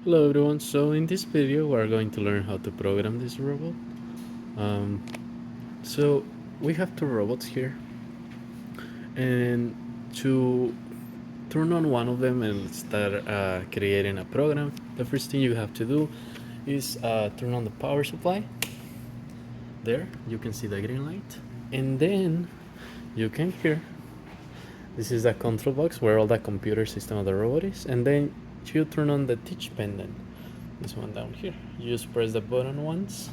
Hello everyone, so in this video we're going to learn how to program this robot. Um, so we have two robots here, and to turn on one of them and start creating a program, the first thing you have to do is turn on the power supply. There you can see the green light, and then you can hear this is the control box where all the computer system of the robot is, and then you turn on the teach pendant, this one down here. You just press the button once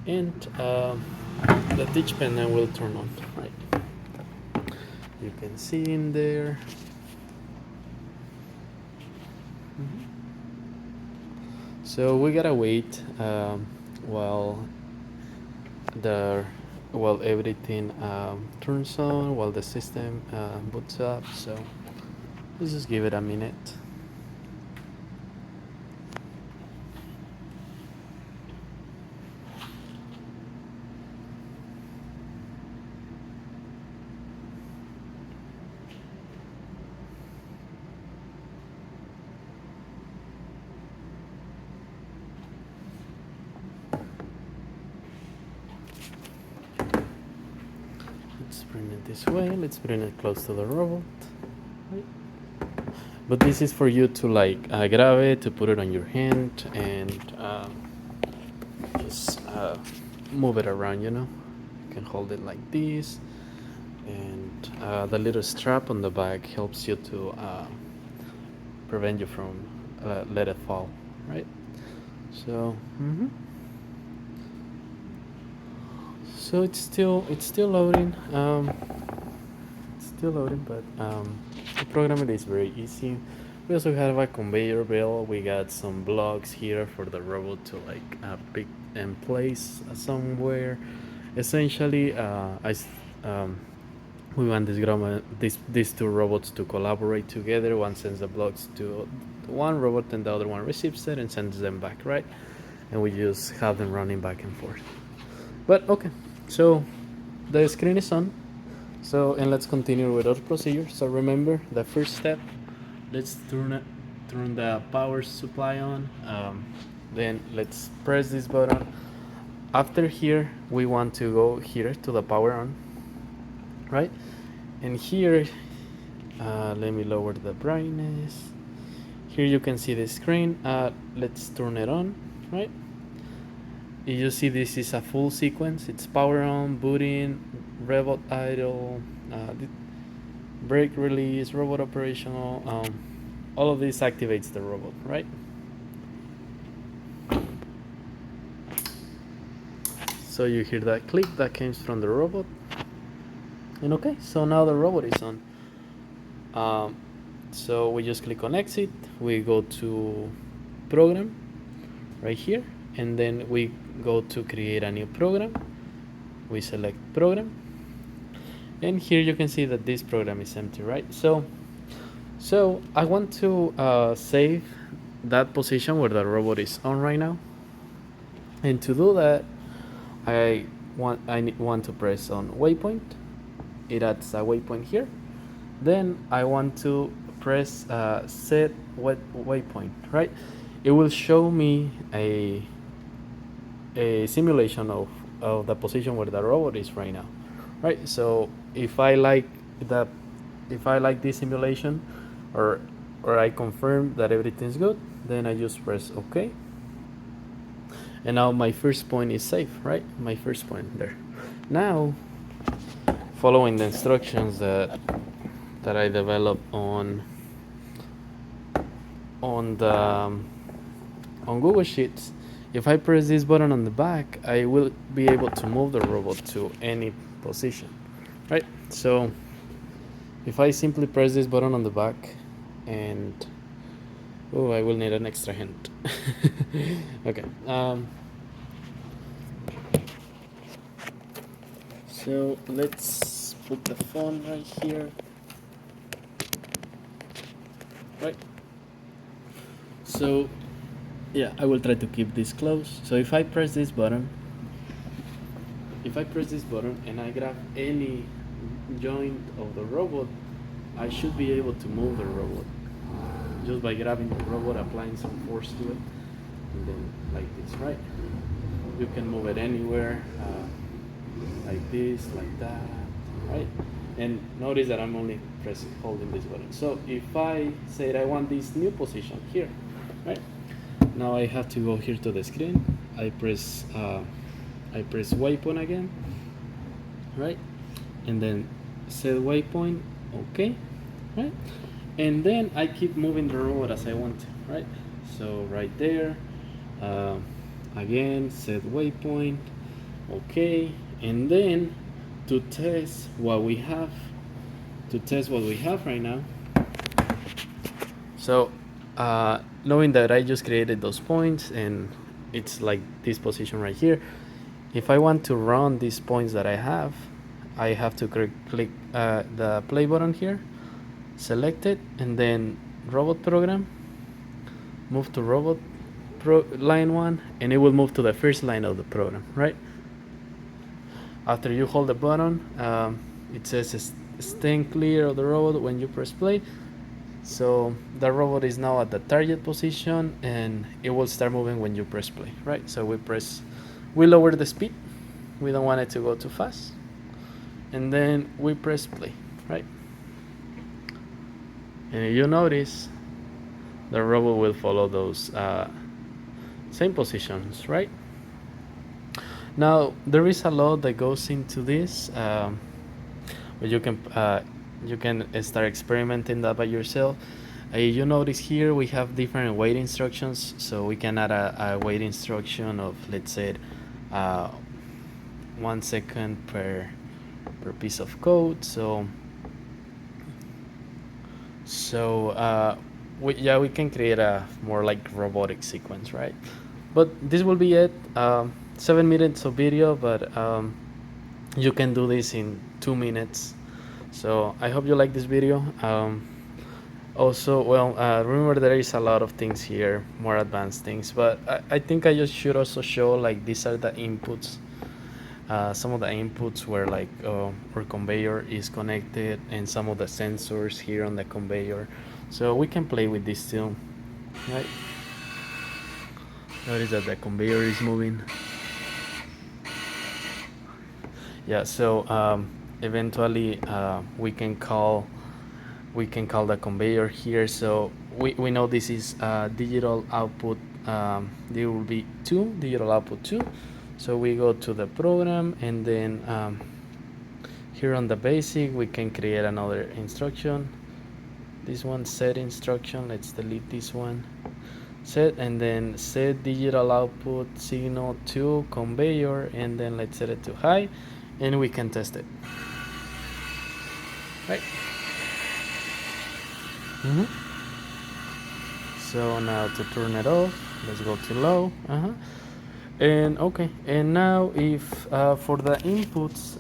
and the teach pendant will turn on, right? You can see in there. So we gotta wait while the while everything turns on, while the system boots up. So let's just give it a minute. Let's bring it this way. Let's bring it close to the robot. Right. But this is for you to like grab it, to put it on your hand, and just move it around. You can hold it like this, and the little strap on the back helps you to prevent you from let it fall, right? So. So it's still loading. It's still loading, but the programming is very easy. We also have a conveyor belt. We got some blocks here for the robot to like pick and place somewhere. Essentially, we want these two robots to collaborate together. One sends the blocks to one robot, and the other one receives it and sends them back, right? And we just have them running back and forth. But okay, so the screen is on. So, and let's continue with our procedure. So remember the first step. Let's turn the power supply on. Then let's press this button. After here, we want to go here to the power on, right? And here, let me lower the brightness. Here you can see the screen. Let's turn it on, right? You see this is a full sequence. It's power on, booting, robot idle, brake release, robot operational. All of this activates the robot, right? So you hear that click that comes from the robot. And okay, so now the robot is on. So we just click on exit. We go to program right here, and then we go to create a new program. We select program, and here you can see that this program is empty, right? So I want to save that position where the robot is on right now, and to do that I want to press on waypoint. It adds a waypoint here. Then I want to press set waypoint, right? It will show me a simulation of the position where the robot is right now, right? So if I like this simulation, or I confirm that everything's good, then I just press OK. And now my first point is safe, right? My first point there. Now, following the instructions that I developed on Google Sheets, if I press this button on the back, I will be able to move the robot to any position, right? So if I simply press this button on the back, and I will need an extra hand. Okay. So let's put the phone right here. Right. So yeah, I will try to keep this close. So if I press this button, and I grab any joint of the robot, I should be able to move the robot just by grabbing the robot, applying some force to it, and then like this, right? You can move it anywhere, like this, like that, right? And notice that I'm only holding this button. So if I said I want this new position here, right? Now I have to go here to the screen. I press waypoint again, right? And then set waypoint, okay, right? And then I keep moving the robot as I want, right? So right there, again, set waypoint, okay. And then to test what we have right now. So knowing that I just created those points and it's like this position right here, if I want to run these points that I have to click the play button here, select it, and then robot program, move to robot line 1, and it will move to the first line of the program, right? After you hold the button, it says stand clear of the robot when you press play. So the robot is now at the target position and it will start moving when you press play, right? So we lower the speed. We don't want it to go too fast. And then we press play, right? And you notice the robot will follow those same positions, right? Now there is a lot that goes into this, but you can start experimenting that by yourself. You notice here we have different wait instructions, so we can add a wait instruction of, let's say, 1 second per piece of code. So we can create a more like robotic sequence, right? But this will be it. 7 minutes of video, but you can do this in 2 minutes. So I hope you like this video. Also, well, remember there is a lot of things here, more advanced things, but I think I just should also show like these are the inputs. Some of the inputs where like our conveyor is connected and some of the sensors here on the conveyor. So we can play with this too, right? Notice that the conveyor is moving. Yeah, so eventually we can call the conveyor here. So we know this is digital output. There will be digital output 2. So we go to the program, and then here on the basic we can create another instruction. This one, set instruction. Let's delete this one. Set, and then set digital output signal to conveyor, and then let's set it to high, and we can test it, right? So now to turn it off, let's go to low. And okay, and now if for the inputs,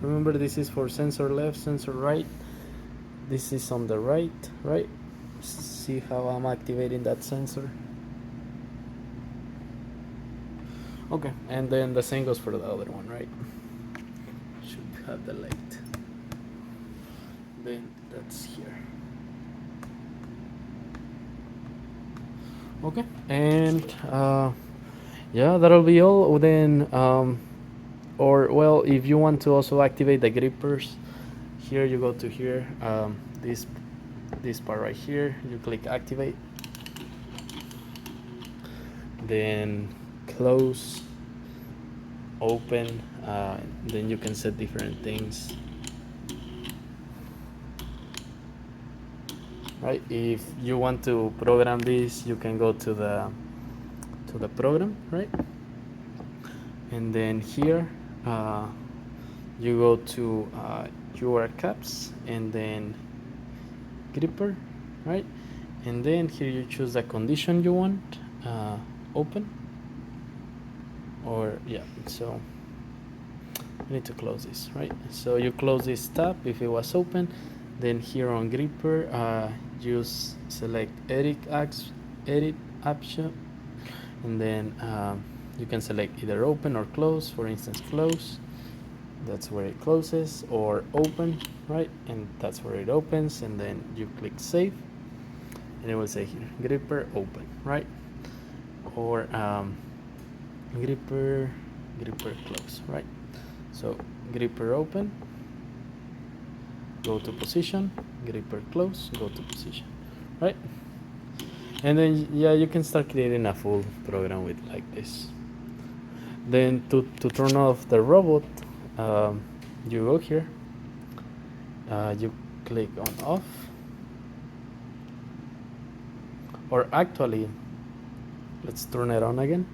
remember this is for sensor left, sensor right. This is on the right. See how I'm activating that sensor. Okay, and then the same goes for the other one, right? Should have the light. Then that's here. Okay, and yeah, that'll be all. Then or well, if you want to also activate the grippers, here you go to here, this part right here, you click activate, then close, open, then you can set different things, right? If you want to program this, you can go to the program, right? And then here you go to your caps, and then gripper, right? And then here you choose the condition you want, open, or yeah, so you need to close this, right? So you close this tab if it was open. Then here on gripper, just select edit option, and then you can select either open or close. For instance, close, that's where it closes, or open, right? And that's where it opens, and then you click save. and it will say here gripper open, right? Or gripper close, right? So gripper open, go to position, gripper close, go to position, right? And then yeah, you can start creating a full program with like this. Then to turn off the robot, you go here, you click on off, or actually let's turn it on again.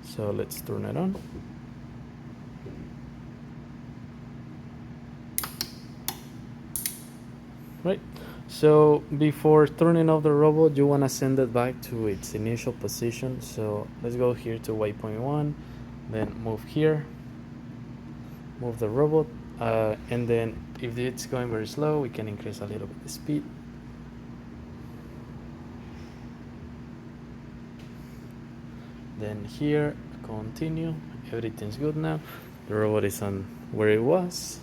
So let's turn it on. Right. So before turning off the robot, you want to send it back to its initial position. So let's go here to waypoint 1, then move here, move the robot, and then if it's going very slow, we can increase a little bit the speed. Then here, continue, everything's good now. The robot is on where it was.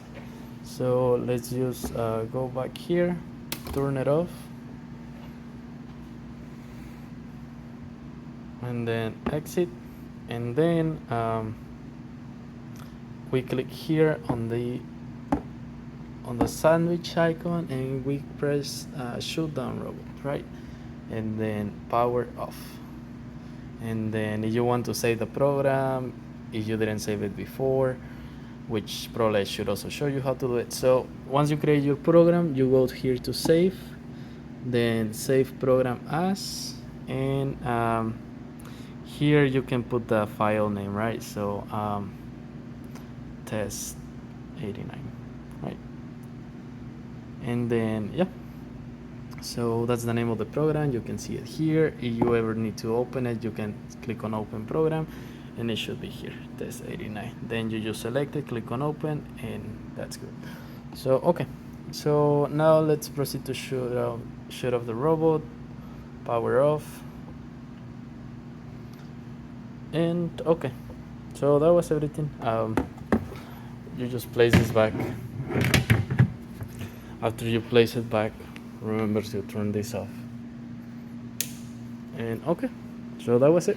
So let's just go back here, turn it off, and then exit, and then we click here on the sandwich icon, and we press shut down robot, right? And then power off. And then if you want to save the program, if you didn't save it before, which probably I should also show you how to do it. So once you create your program, you go here to save, then save program as, and here you can put the file name, right? So test 89, right? And then yeah, so that's the name of the program. You can see it here. If you ever need to open it, you can click on open program, and it should be here, test 89. Then you just select it, click on open, and that's good. So okay, so now let's proceed to shut off the robot, power off, and okay, so that was everything. You just place this back. After you place it back, remember to turn this off. And okay, so that was it.